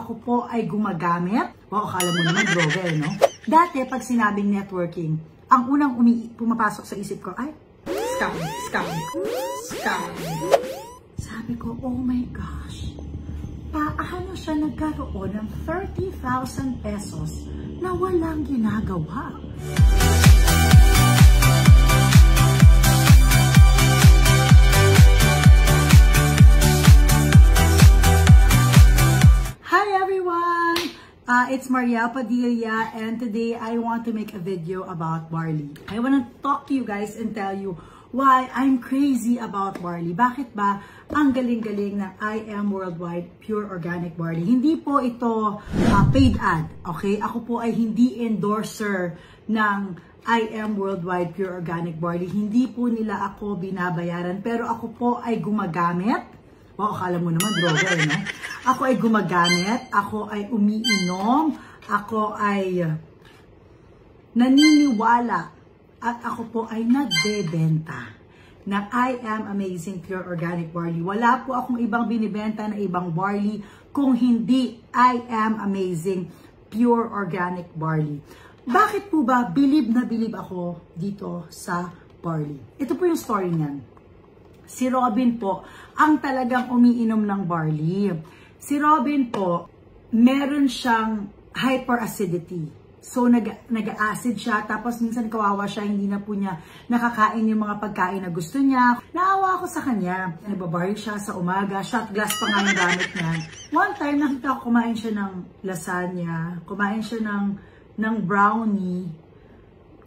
Ako po ay gumagamit. Wow, akala mo naman droga, no? Dati, pag sinabing networking, ang unang pumapasok sa isip ko ay, scam, scam, scam. Sabi ko, oh my gosh, paano siya nagkaroon ng 30,000 pesos na walang ginagawa? It's Mariel Padilla, and today I want to make a video about barley. I want to talk to you guys and tell you why I'm crazy about barley. Bakit ba ang galing-galing ng I Am Worldwide Pure Organic Barley? Hindi po ito paid ad, okay? Ako po ay hindi endorser ng I Am Worldwide Pure Organic Barley. Hindi po nila ako binabayaran, pero ako po ay gumagamit. Wow, akala mo naman droga, no? Ako ay gumagamit, ako ay umiinom, ako ay naniniwala, at ako po ay nagbebenta ng I Am Amazing Pure Organic Barley. Wala po akong ibang binibenta na ibang barley kung hindi I Am Amazing Pure Organic Barley. Bakit po ba bilib na bilib ako dito sa barley? Ito po yung story niyan. Si Robin po, ang talagang umiinom ng barley. Si Robin po, meron siyang hyperacidity. So, nag-acid siya, tapos minsan kawawa siya, hindi na po niya nakakain yung mga pagkain na gusto niya. Naawa ako sa kanya. Nababaril siya sa umaga, shot glass pa nga yung gamit niya. One time, nakita ko kumain siya ng lasagna, kumain siya ng brownie,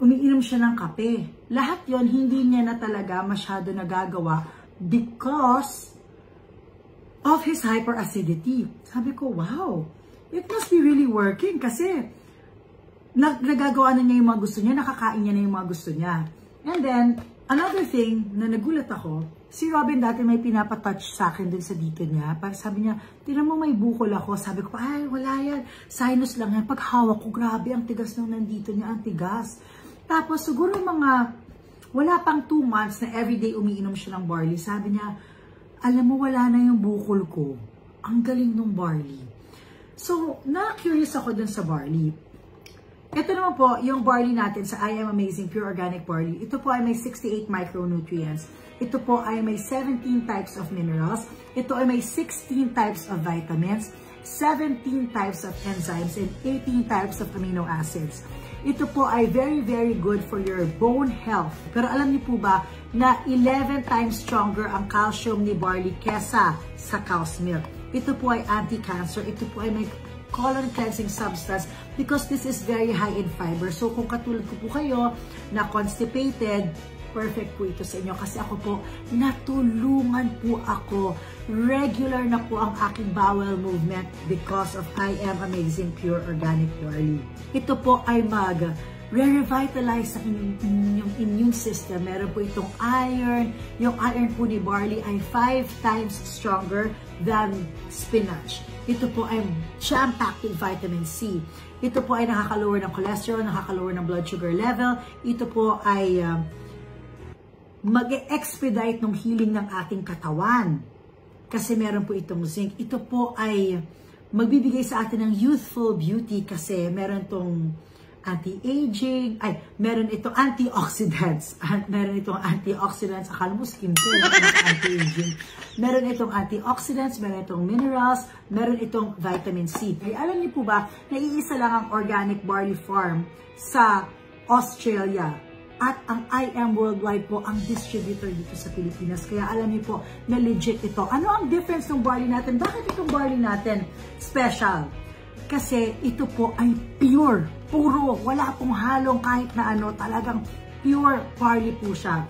umiinom siya ng kape. Lahat yon hindi niya na talaga masyado nagagawa because of his hyperacidity. Sabi ko, wow, it must be really working kasi nagagawa na niya yung mga gusto niya, nakakain niya na yung mga gusto niya. And then, another thing na nagulat ako, si Robin dati may pinapatouch sa akin dun sa dito niya. Sabi niya, tinan mo may bukol ako. Sabi ko, ay, wala yan. Sinus lang yan. Pag hawak ko, grabe, ang tigas nung nandito niya, ang tigas. Tapos, siguro wala pang 2 months na everyday umiinom siya ng barley. Sabi niya, alam mo, wala na yung bukol ko. Ang galing ng barley. So, na-curious ako dun sa barley. Ito naman po, yung barley natin sa I Am Amazing Pure Organic Barley. Ito po ay may 68 micronutrients. Ito po ay may 17 types of minerals. Ito ay may 16 types of vitamins, 17 types of enzymes, and 18 types of amino acids. Ito po ay very, very good for your bone health. Pero alam niyo po ba na 11 times stronger ang calcium ni barley kesa sa cow's milk? Ito po ay anti-cancer. Ito po ay may colon cleansing substance because this is very high in fiber. So kung katulad ko po kayo na constipated, perfect po ito sa inyo kasi ako po, natulungan po ako. Regular na po ang aking bowel movement because of I Am Amazing Pure Organic Barley. Ito po ay re-revitalize sa inyong immune system. Meron po itong iron. Yung iron po ni barley ay 5 times stronger than spinach. Ito po ay jam-packed with vitamin C. Ito po ay nakaka-lower ng cholesterol, nakaka-lower ng blood sugar level. Ito po ay mag-expedite ng healing ng ating katawan. Kasi meron po itong zinc. Ito po ay magbibigay sa atin ng youthful beauty kasi meron itong anti-aging, meron itong antioxidants. Meron itong antioxidants. Akala mo skincare, anti-aging. Meron itong antioxidants, meron itong minerals, meron itong vitamin C. Ay, alam niyo po ba, na iisa lang ang organic barley farm sa Australia. At ang I Am Worldwide po ang distributor dito sa Pilipinas. Kaya alam niyo po na legit ito. Ano ang difference ng barley natin? Bakit itong barley natin special? Kasi ito po ay pure, puro, wala pong halong kahit na ano, talagang pure barley po siya.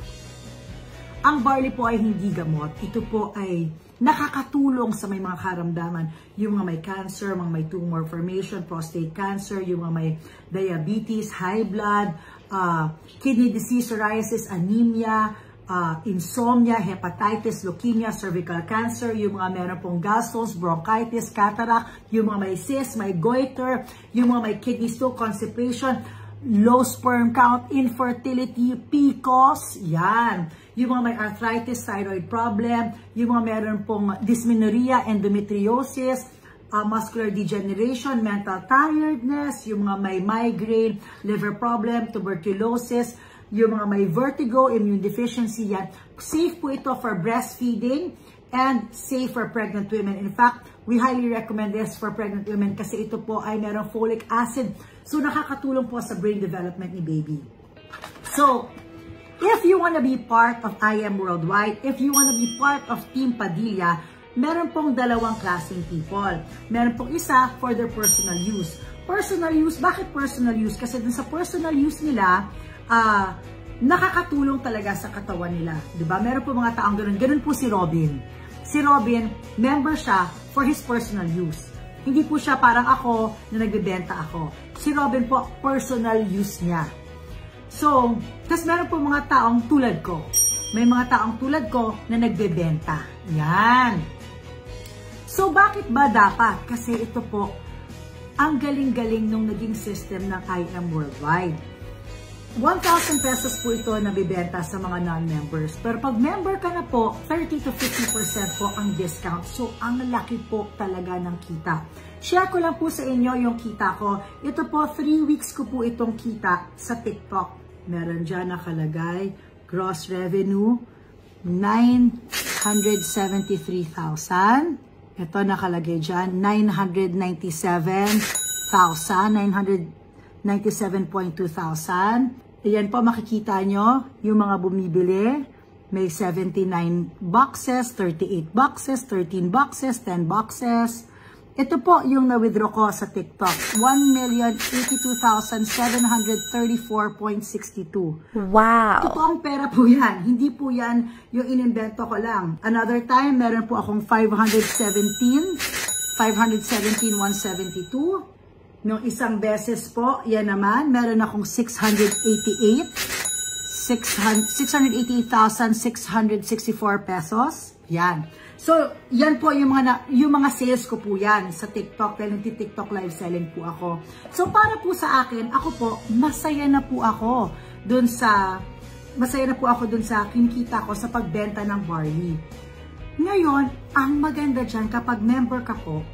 Ang barley po ay hindi gamot. Ito po ay nakakatulong sa may mga karamdaman. Yung mga may cancer, mga may tumor formation, prostate cancer, yung mga may diabetes, high blood, kidney disease, psoriasis, anemia, insomnia, hepatitis, leukemia, cervical cancer, yung mga meron pong gallstones, bronchitis, cataract, yung mga may cyst, may goiter, yung mga may kidney stone, constipation, low sperm count, infertility, PCOS, yan. Yung mga may arthritis, thyroid problem, yung mga meron pong dysmenorrhea, endometriosis, muscular degeneration, mental tiredness, yung mga may migraine, liver problem, tuberculosis, yung mga may vertigo, immune deficiency, yan. Safe po ito for breastfeeding and safe for pregnant women. In fact, we highly recommend this for pregnant women kasi ito po ay merong folic acid. So, nakakatulong po sa brain development ni baby. So, if you want to be part of IM Worldwide, if you want to be part of Team Padilla, meron pong dalawang klaseng people. Meron pong isa for their personal use. Personal use, bakit personal use? Kasi dun sa personal use nila, nakakatulong talaga sa katawan nila. Diba? Meron po mga taong ganun. Ganun po si Robin. Si Robin, member siya for his personal use. Hindi po siya parang ako na nagbebenta ako. Si Robin po, personal use niya. So, tas meron po mga taong tulad ko. May mga taong tulad ko na nagbebenta. Yan. So, bakit ba dapat? Kasi ito po, ang galing-galing nung naging system ng IM Worldwide. 1,000 pesos po ito nabibenta sa mga non-members. Pero pag member ka na po, 30 to 50% po ang discount. So, ang laki po talaga ng kita. Share ko lang po sa inyo yung kita ko. Ito po, 3 weeks ko po itong kita sa TikTok. Meron dyan nakalagay, gross revenue, 973,000. Ito nakalagay dyan, 997,200. Ayan po, makikita nyo yung mga bumibili. May 79 boxes, 38 boxes, 13 boxes, 10 boxes. Ito po yung na-withdraw ko sa TikTok. 1,082,734.62. Wow! Ito po ang pera po yan. Hindi po yan yung inimbento ko lang. Another time, meron po akong 517,172. Nung isang beses po, yan naman, meron akong 688,664 pesos. Yan. So, yan po yung mga sales ko po yan sa TikTok dahil nagti-TikTok live selling po ako. So, para po sa akin, ako po, masaya na po ako dun sa kinikita ko sa pagbenta ng barley. Ngayon, ang maganda dyan, kapag member ka po,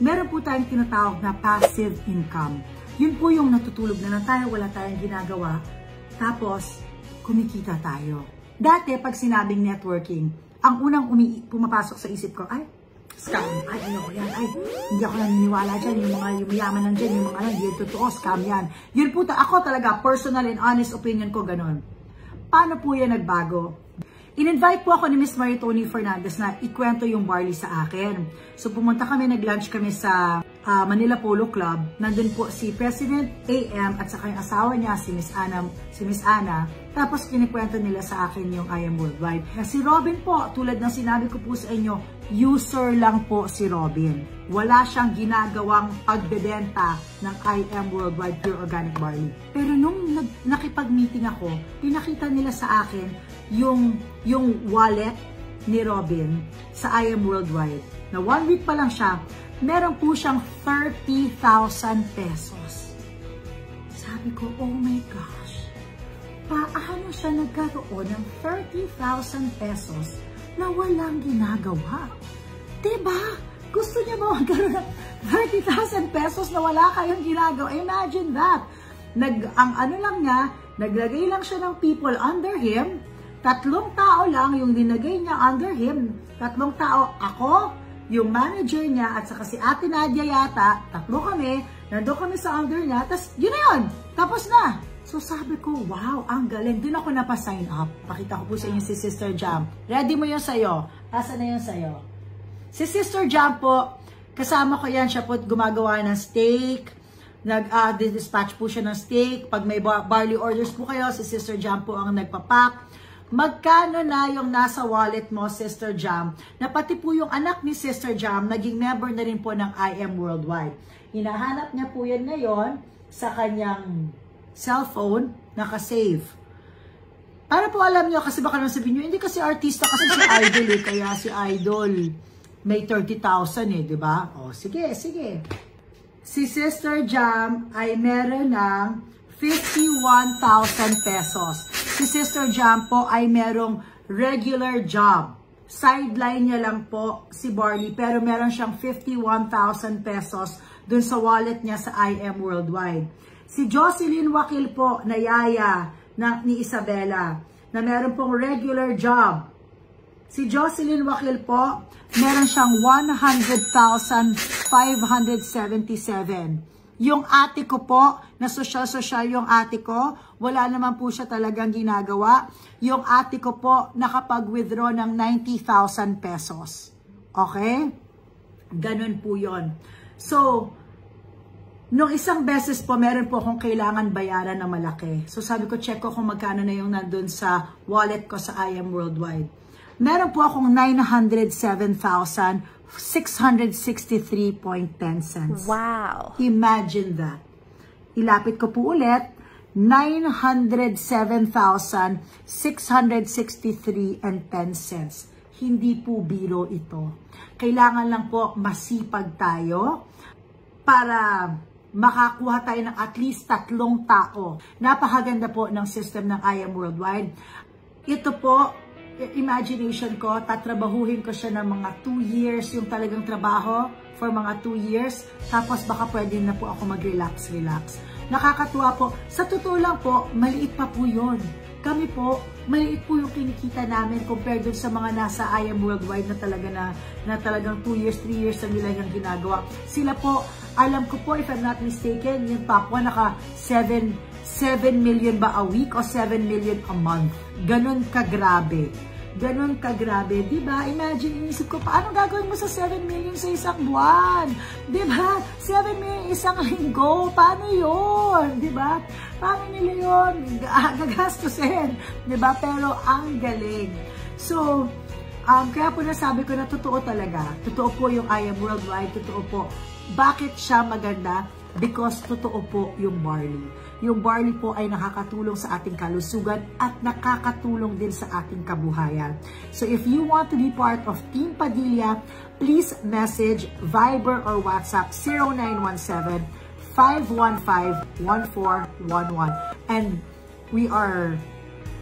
meron po tayong tinatawag na passive income. Yun po yung natutulog na lang tayo, wala tayong ginagawa, tapos kumikita tayo. Dati, pag sinabing networking, ang unang pumapasok sa isip ko, ay, scam, ay, ayoko yan, ay, hindi ako naniniwala dyan, yung mga yumayaman lang dyan, yung mga hindi totoo, scam yan. Yun po, ako talaga, personal and honest opinion ko, ganun. Paano po yan nagbago? In-invite po ako ni Miss Maritoni Fernandez na ikwento yung barley sa akin. So pumunta kami, nag-lunch kami sa Manila Polo Club. Nandun po si President AM at saka yung asawa niya, si Miss Ana. Tapos kinikwento nila sa akin yung IM Worldwide. Na si Robin po, tulad ng sinabi ko po sa inyo, user lang po si Robin. Wala siyang ginagawang pagbebenta ng IM Worldwide Pure Organic Barley. Pero nung nakipag-meeting ako, pinakita nila sa akin yung wallet ni Robin sa IM Worldwide. Na 1 week pa lang siya, meron po siyang 30,000 pesos. Sabi ko, oh my gosh, paano siya nagkaroon ng 30,000 pesos na walang ginagawa? Diba? Gusto niya ba magkaroon ng 30,000 pesos na wala kayong ginagawa? Imagine that. Naglagay lang siya ng people under him. 3 tao lang yung dinagay niya under him. 3 tao, ako, yung manager niya, at saka si Ate Nadia yata, 3 kami, nandun kami sa under niya, tapos yun na yun, tapos na. So sabi ko, wow, ang galing. Doon ako napasign up. Pakita ko po sa inyo si Sister Jam. Ready mo yun sa'yo? Asa na yun sa'yo? Si Sister Jam po, kasama ko yan, siya po gumagawa ng steak, nag-dispatch po siya ng steak. Pag may barley orders po kayo, si Sister Jam po ang nagpapak. Magkano na yung nasa wallet mo, Sister Jam, na pati po yung anak ni Sister Jam, naging member na rin po ng IM Worldwide. Hinahanap niya po yan ngayon sa kanyang cellphone, nakasave. Para po alam niyo, kasi baka naman sabihin niyo, hindi kasi artista, kasi si Idol eh, kaya si Idol may 30,000 eh, di ba? O, sige, sige. Si Sister Jam ay meron ng 51,000 pesos. Si Sister Jam po ay merong regular job. sideline niya lang po si Barley, pero meron siyang 51,000 pesos dun sa wallet niya sa IM Worldwide. Si Jocelyn Wakil po, na yaya ni Isabela, na meron pong regular job. Si Jocelyn Wakil po, meron siyang 100,577. Yung ate ko po, na sosyal-sosyal yung ate ko, wala naman po siya talagang ginagawa. Yung ate ko po, nakapag-withdraw ng 90,000 pesos. Okay? Ganun po yon. So, nung isang beses po, meron po akong kailangan bayaran na malaki. So, sabi ko, check ko kung magkano na yung nandun sa wallet ko sa IM Worldwide. Meron po akong 907,663.10 cents. Wow! Imagine that. Ilapit ko po ulit, 907,663.10 cents. Hindi po biro ito. Kailangan lang po masipag tayo para makakuha tayo ng at least 3 tao. Napakaganda po ng system ng IM Worldwide. Ito po, imagination ko, tatrabahuhin ko siya ng mga 2 years, yung talagang trabaho for mga 2 years, tapos baka pwede na po ako mag-relax. Nakakatuwa po. Sa totoo lang po, maliit pa po yun. Kami po, maliit po yung kinikita namin compared dun sa mga nasa IM Worldwide na talagang 2 years, 3 years na nila yung ginagawa. Sila po, alam ko po, if I'm not mistaken, yung top 1 naka 7 million ba a week o 7 million a month. Ganon kagrabe. Ganon kagrabe, di ba? Imagine, inisip ko, paano gagawin mo sa 7 million sa isang buwan? Di ba? 7 million isang linggo, paano yun? Di ba? Paano nila yun? Gagastusin. Di ba? Pero ang galing. So, kaya po nasabi ko na totoo talaga. Totoo po yung IM Worldwide, totoo po. Bakit siya maganda? Because totoo po yung Barley. Yung Barley po ay nakakatulong sa ating kalusugan at nakakatulong din sa ating kabuhayan. So if you want to be part of Team Padilla, please message Viber or WhatsApp 0917-515-1411. And we are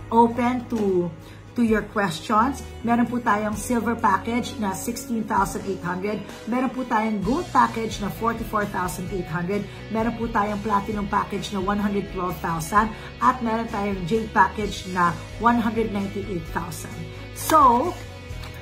open to your questions. Meron po tayong silver package na 16,800. Meron po tayong gold package na 44,800. Meron po tayong platinum package na 112,000. At meron tayong jade package na 198,000. So,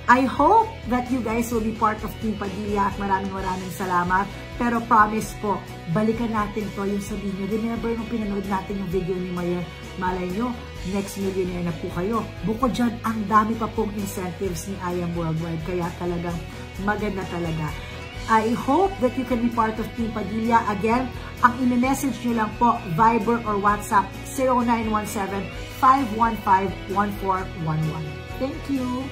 I hope that you guys will be part of Team Padilla at maraming salamat. Pero promise po, balikan natin to yung sabihin nyo. Remember nung pinanood natin yung video ni Mayor, malay nyo, next millionaire na po kayo. Bukod dyan, ang dami pa pong incentives ni IM Worldwide. Kaya talagang maganda talaga. I hope that you can be part of Team Padilla. Again, ang in-message nyo lang po, Viber or WhatsApp 0917-515-1411. Thank you!